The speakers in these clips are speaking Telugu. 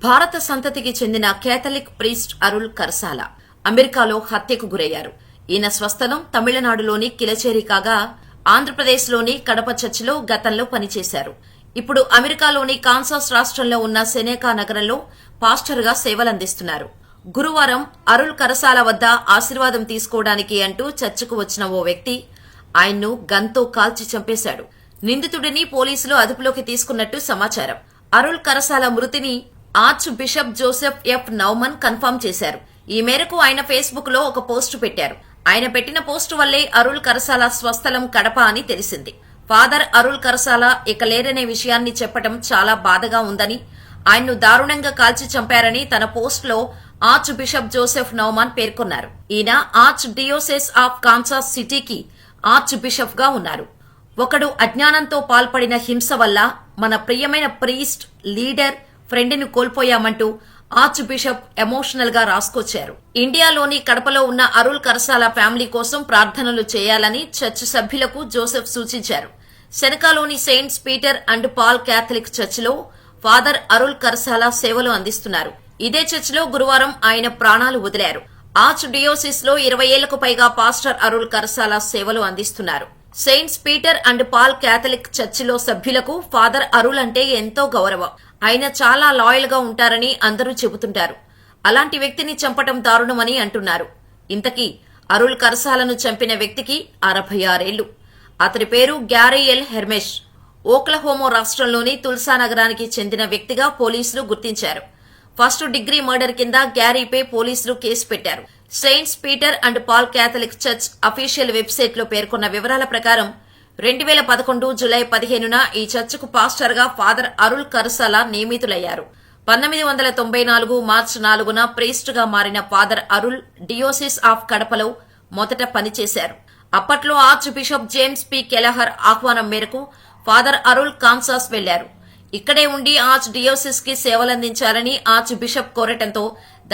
భారత సంతతికి చెందిన కేథలిక్ ప్రీస్ట్ అరుల్ కరసాల అమెరికాలో హత్యకు గురయ్యారు. ఈయన స్వస్థలం తమిళనాడులోని కిలచేరి కాగా ఆంధ్రప్రదేశ్లోని కడప చర్చిలో గతంలో పనిచేశారు. ఇప్పుడు అమెరికాలోని కాన్సాస్ రాష్ట్రంలో ఉన్న సెనేకా నగరంలో పాస్టర్గా సేవలందిస్తున్నారు. గురువారం అరుల్ కరసాల వద్ద ఆశీర్వాదం తీసుకోవడానికి అంటూ చర్చికు వచ్చిన ఓ వ్యక్తి ఆయన్ను గన్తో కాల్చి చంపేశాడు. నిందితుడిని పోలీసులు అదుపులోకి తీసుకున్నట్టు సమాచారం. అరుల్ కరసాల మృతిని archbishop Joseph F Naumann confirm చేశారు. ఈ మేరకు ఆయన ఫేస్బుక్ లో ఒక పోస్టు పెట్టారు. ఆయన పెట్టిన పోస్టు వల్లే అరుల్ కరసాల స్వస్థలం కడప అని తెలిసింది. ఫాదర్ అరుల్ కరసాల ఇక లేరనే విషయాన్ని చెప్పడం చాలా బాధగా ఉందని, ఆయన్ను దారుణంగా కాల్చి చంపారని తన పోస్టులో ఆర్చ్ బిషప్ జోసెఫ్ నౌమాన్ పేర్కొన్నారు. ఈయన ఆర్చ్ డియోసెస్ ఆఫ్ కాన్సాస్ సిటీకి ఆర్చ్ బిషప్ గా ఉన్నారు. ఒకడు అజ్ఞానంతో పాల్పడిన హింస వల్ల మన ప్రియమైన ప్రీస్ట్, లీడర్, ఫ్రెండ్ ను కోల్పోయామంటూ ఆర్చ్ బిషప్ ఎమోషనల్ గా రాసుకొచ్చారు. ఇండియాలోని కడపలో ఉన్న అరుల్ కరసాల ఫ్యామిలీ కోసం ప్రార్థనలు చేయాలని చర్చ్ సభ్యులకు జోసెఫ్ సూచించారు. సెనకాలోని Saints Peter and Paul Catholic చర్చిలో ఫాదర్ అరుల్ కరసాల సేవలు అందిస్తున్నారు. ఇదే చర్చిలో గురువారం ఆయన ప్రాణాలు వదిలారు. ఆర్చ్ డియోసిస్ లో 20 ఏళ్లకు పైగా పాస్టర్ అరుల్ కరసాల సేవలు అందిస్తున్నారు. Saints Peter and Paul Catholic చర్చిలో సభ్యులకు ఫాదర్ అరుల్ అంటే ఎంతో గౌరవం. ఆయన చాలా లాయల్ గా ఉంటారని అందరూ చెబుతుంటారు. అలాంటి వ్యక్తిని చంపటం దారుణమని అంటున్నారు. ఇంతకీ అరుల్ కరసాలను చంపిన వ్యక్తికి 66 ఏళ్లు. అతని పేరు గ్యారీ ఎల్ హెర్మెష్. ఓక్లహోమో రాష్ట్రంలోని తుల్సా నగరానికి చెందిన వ్యక్తిగా పోలీసులు గుర్తించారు. ఫస్ట్ డిగ్రీ మర్డర్ కింద గ్యారీపై పోలీసులు కేసు పెట్టారు. Saints Peter and Paul Catholic church official website లో పేర్కొన్న వివరాల ప్రకారం 2011 జులై 15న ఈ చర్చికు పాస్టర్ గా ఫాదర్ అరుల్ కరసాల నియమితులయ్యారు. 1994 మార్చి 4న ప్రీస్ట్ గా మారిన ఫాదర్ అరుల్ డియోసిస్ ఆఫ్ కడపలో మొదట పనిచేశారు. అప్పట్లో ఆర్చ్ బిషప్ జేమ్స్ పి కెలహర్ ఆహ్వానం మేరకు ఫాదర్ అరుల్ కాన్సాస్ వెళ్లారు. ఇక్కడే ఉండి ఆర్చ్ డియోసిస్ కి సేవలందించాలని ఆర్చ్ బిషప్ కోరటంతో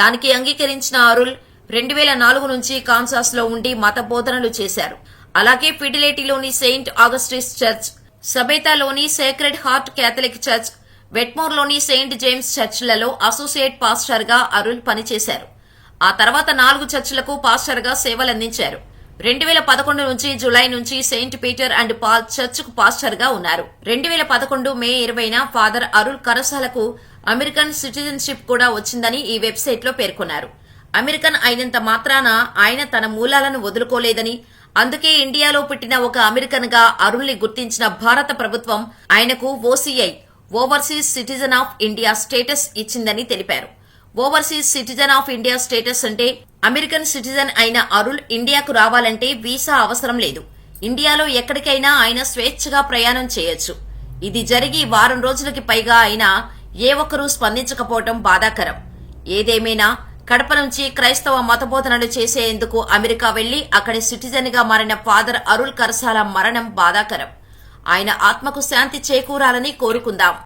దానికి అంగీకరించిన అరుల్ 2004 నుంచి కాన్సాస్ లో ఉండి మత బోధనలు చేశారు. అలాగే ఫిడిలేటిలోని సెయింట్ ఆగస్టిస్ చర్చ్, సబేతాలోని సేక్రెడ్ హార్ట్ క్యాథలిక్ చర్చ్, వెట్మోర్లోని సెయింట్ జేమ్స్ చర్చ్లలో అసోసియేట్ పాస్టర్ గా అరుల్ పనిచేశారు. ఆ తర్వాత 4 చర్చిలకు పాస్టర్ గా సేవలందించారు. 2011 నుంచి జులై నుంచి సెయింట్ పీటర్ అండ్ పాల్ చర్చ్కు పాస్టర్ గా ఉన్నారు. 2011 మే 20న ఫాదర్ అరుల్ కరసాలకు అమెరికన్ సిటిజన్షిప్ కూడా వచ్చిందని ఈ వెబ్సైట్ లో పేర్కొన్నారు. అమెరికన్ అయినంత మాత్రాన ఆయన తన మూలాలను వదులుకోలేదని, అందుకే ఇండియాలో పుట్టిన ఒక అమెరికన్ గా అరుల్ని గుర్తించిన భారత ప్రభుత్వం ఆయనకు OCI overseas citizen of India status ఇచ్చిందని తెలిపారు. Overseas citizen of India status అంటే అమెరికన్ సిటిజన్ అయిన అరుల్ ఇండియాకు రావాలంటే వీసా అవసరం లేదు. ఇండియాలో ఎక్కడికైనా ఆయన స్వేచ్ఛగా ప్రయాణం చేయొచ్చు. ఇది జరిగి వారం రోజులకి పైగా అయినా ఏ ఒక్కరూ స్పందించకపోవడం బాధాకరం. ఏదేమైనా కడప నుంచి క్రైస్తవ మతబోధనలు చేసేందుకు అమెరికా వెళ్లి అక్కడి సిటిజన్ గా మారిన ఫాదర్ అరుల్ కరసాల మరణం బాధాకరం. ఆయన ఆత్మకు శాంతి చేకూరాలని కోరుకుందాం.